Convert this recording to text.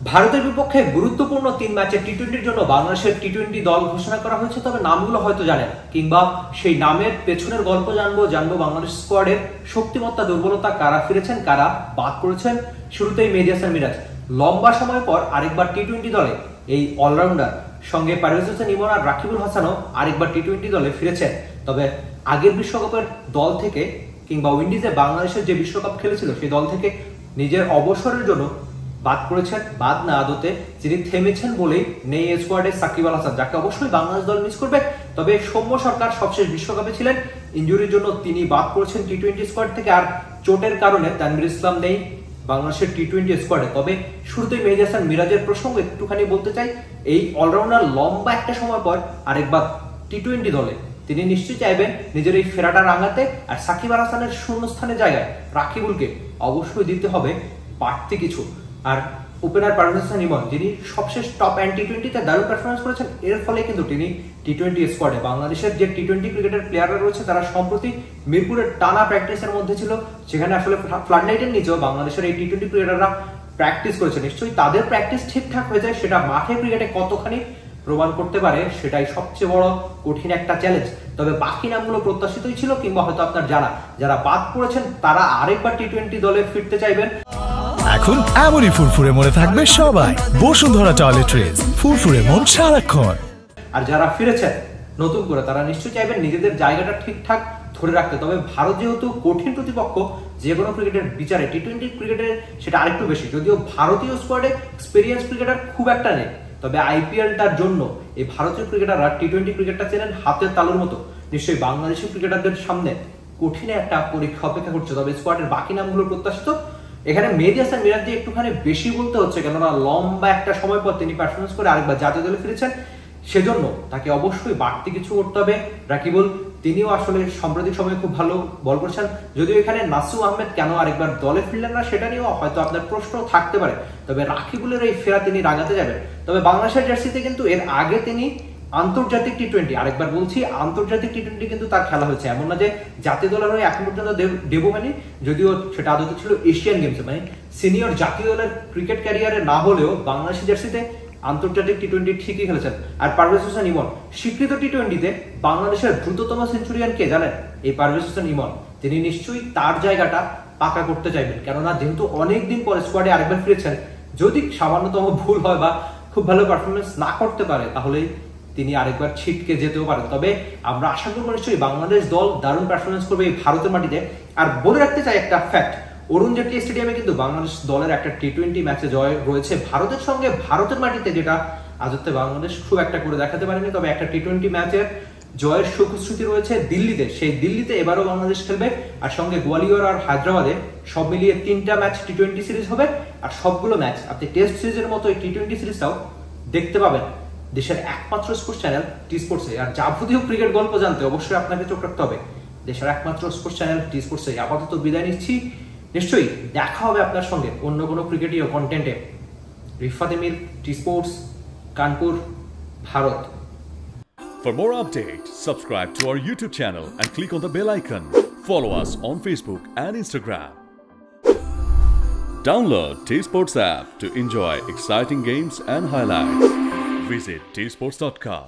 ভারতের বিপক্ষে গুরুত্বপূর্ণ ৩ ম্যাচের টি-20-র জন্য বাংলাদেশের টি-20 দল ঘোষণা করা হয়েছে। তবে নামগুলো হয়তো জানেন, কিংবা সেই নামের পেছনের গল্প জানবো বাংলাদেশ স্কোয়াডের শক্তিমত্তা দুর্বলতা, কারা ফিরেছেন, কারা বাদ পড়েছেন। শুরুতেই মেহেদী হাসান মিরাজ লম্বা সময় পর আরেকবার টি-20 দলে এই অলরাউন্ডার সঙ্গে পারভেজ হোসেন ইমন আর রাকিবুল হাসানও আরেকবার টি-20 দলে ফিরেছেন। তবে আগের বিশ্বকাপের দল থেকে কিংবা উইন্ডিজে বাংলাদেশের যে বিশ্বকাপ খেলেছিল সেই দল থেকে নিজের অবসরের জন্য বাদ পড়েছেন, বাদ না আদতে যিনি থেমেছেন বলেই নেই স্কোয়াডে সাকিব আল হাসান, যাকে অবশ্যই বাংলাদেশ দল মিস করবে। তবে সৌম্য সরকার সবশেষ বিশ্বকাপে ছিলেন, ইনজুরির জন্য তিনি বাদ পড়েছেন টি-20 স্কোয়াড থেকে। আর চোটের কারণে তানভীর ইসলাম নেই বাংলাদেশের টি-20 স্কোয়াডে। তবে শুরুতেই মেহেদী হাসান মিরাজের প্রসঙ্গ একটুখানি বলতে চাই। এই অলরাউন্ডার লম্বা একটা সময় পর আরেকবার টি-20 দলে তিনি নিশ্চয়ই চাইবেন নিজের এই ফেরাটা রাঙাতে। আর সাকিব আল হাসানের শূন্যস্থানের জায়গায় রাকিবুলকে অবশ্যই দিতে হবে বাড়তি কিছু। আর ওপেনার পারভেজ হোসেন ইমন, যিনি সবশেষ টপ অ্যান্ড টি-20-তে দারুণ পারফরমেন্স করেছেন, এর ফলে কিন্তু তিনি টি-20 স্কোয়াডে বাংলাদেশের যে টি-20 ক্রিকেটের প্লেয়াররা রয়েছে তারা সম্প্রতি মিরপুরের টানা প্র্যাকটিসের মধ্যে ছিল, সেখানে আসলে ফ্লাড লাইটের নিচেও বাংলাদেশের এই টি-20 প্লেয়াররা প্র্যাকটিস করেছে। নিশ্চয়ই তাদের প্র্যাকটিস ঠিকঠাক হয়ে যায়, সেটা মাঠে ক্রিকেটে কতখানি প্রমাণ করতে পারে সেটাই সবচেয়ে বড় কঠিন একটা চ্যালেঞ্জ। তবে বাকি নামগুলো প্রত্যাশিতই ছিল, কিংবা হয়তো আপনার যারা বাদ পড়েছেন তারা আরেকবার টি-20 দলে ফিরতে চাইবেন। এখন এমনই ফুরফুরে মনে থাকবে সবাই। বসুন্ধরা টয়লেট্রিজ, ফুরফুরে মন সারাক্ষণ। আর যারা ফিরেছেন নতুন করে তারা নিশ্চয়ই চাইবেন নিজেদের জায়গাটা ঠিকঠাক ধরে রাখতে। তবে ভারত যেহেতু কঠিন প্রতিপক্ষ, যে কোনো ক্রিকেটের বিচারে টি-20 ক্রিকেটের সেটা আরেকটু বেশি, যদিও ভারতীয় স্কোয়াডে এক্সপেরিয়েন্স ক্রিকেটার খুব একটা নেই। তবে আইপিএলটার জন্য এই ভারতীয় ক্রিকেটাররা টি-20 ক্রিকেটটা চেনেন হাতের তালুর মতো। নিশ্চয়ই বাংলাদেশি ক্রিকেটারদের সামনে কঠিন একটা পরীক্ষা অপেক্ষা করছে। তবে স্কোয়াডের বাকি নামগুলো প্রত্যাশিত। এখানে মেহেদী হাসান মিরাজ দিয়ে একটুখানি বেশি বলতে হচ্ছে, কেননা লম্বা একটা সময় পর তিনি পারফরমেন্স করে আরেকবার জাতীয় দলে ফিরেছেন, সেজন্য তাকে অবশ্যই বাড়তি কিছু করতে হবে। রাকিবুল, তিনিও আসলে সাম্প্রতিক সময়ে খুব ভালো বল করছেন। যদিও এখানে নাসু আহমেদ কেন আরেকবার দলে ফিরলেন না সেটা নিয়েও হয়তো আপনার প্রশ্ন থাকতে পারে। তবে রাকিবুলের এই ফেরা তিনি রাঙাতে যাবেন। তবে বাংলাদেশের জার্সিতে কিন্তু এর আগে তিনি আন্তর্জাতিক টি-20, আরেকবার বলছি আন্তর্জাতিক টি-20 কিন্তু তার খেলা হয়েছে। এমন না যে জাতীয় দলের হয়ে এখন পর্যন্ত ডেবু হয়নি, যদিও সেটা আদতে ছিল এশিয়ান গেমসে, মানে সিনিয়র জাতীয় দলের ক্রিকেট ক্যারিয়ারে না হলেও বাংলাদেশি জার্সিতে আন্তর্জাতিক টি-20 ঠিকই খেলেছেন। আর পারভেজ হোসেন ইমন, স্বীকৃত টি-20-তে বাংলাদেশের দ্রুততম সেঞ্চুরিয়ান কে জানেন? এই পারভেজ হোসেন ইমন। তিনি নিশ্চয়ই তার জায়গাটা পাকা করতে চাইবেন, কেননা যেহেতু অনেকদিন পরে স্কোয়াডে আরেকবার ফিরেছেন, যদি সামান্যতম ভুল হয় বা খুব ভালো পারফরমেন্স না করতে পারে তাহলে তিনি আরেকবার ছিটকে যেতেও পারেন। তবে আমরা আশা করবো নিশ্চয়ই বাংলাদেশ দল দারুণ পারফরমেন্স করবে এই ভারতের মাটিতে। আর বলে রাখতে চাই একটা ফ্যাক্ট, অরুণ জেটলি স্টেডিয়ামে কিন্তু বাংলাদেশ দলের একটা টি-20 ম্যাচে জয় রয়েছে ভারতের সঙ্গে, ভারতের মাটিতে, যেটা আদতে বাংলাদেশ খুব একটা করে দেখাতে পারেনি। তবে একটা টি-20 ম্যাচের জয়ের সুখস্মৃতি রয়েছে দিল্লিতে, সেই দিল্লিতে এবারও বাংলাদেশ খেলবে। আর সঙ্গে গোয়ালিয়র আর হায়দ্রাবাদে সব মিলিয়ে 3টা ম্যাচ টি-20 সিরিজ হবে। আর সবগুলো ম্যাচ আপনি টেস্ট সিরিজের মতো এই টি-20 সিরিজটাও দেখতে পাবেন দেশের একমাত্র স্পোর্টস চ্যানেল টি স্পোর্টসে। আর যাবতীয় ক্রিকেট গল্প জানতে অবশ্যই আপনাকে চোখ রাখতে হবে দেশের একমাত্র স্পোর্টস চ্যানেল টি স্পোর্টসে। আপাতত বিদায় নিচ্ছি, নিশ্চয়ই দেখা হবে আপনার সঙ্গে অন্য কোনো ক্রিকেটীয় কন্টেন্টে। Rifat Emir, T Sports, Kanpur, Bharat. For more updates, subscribe to our YouTube channel and click on the bell icon. Follow us on Facebook and Instagram. Download T Sports app to enjoy exciting games and highlights. Visit tsports.com.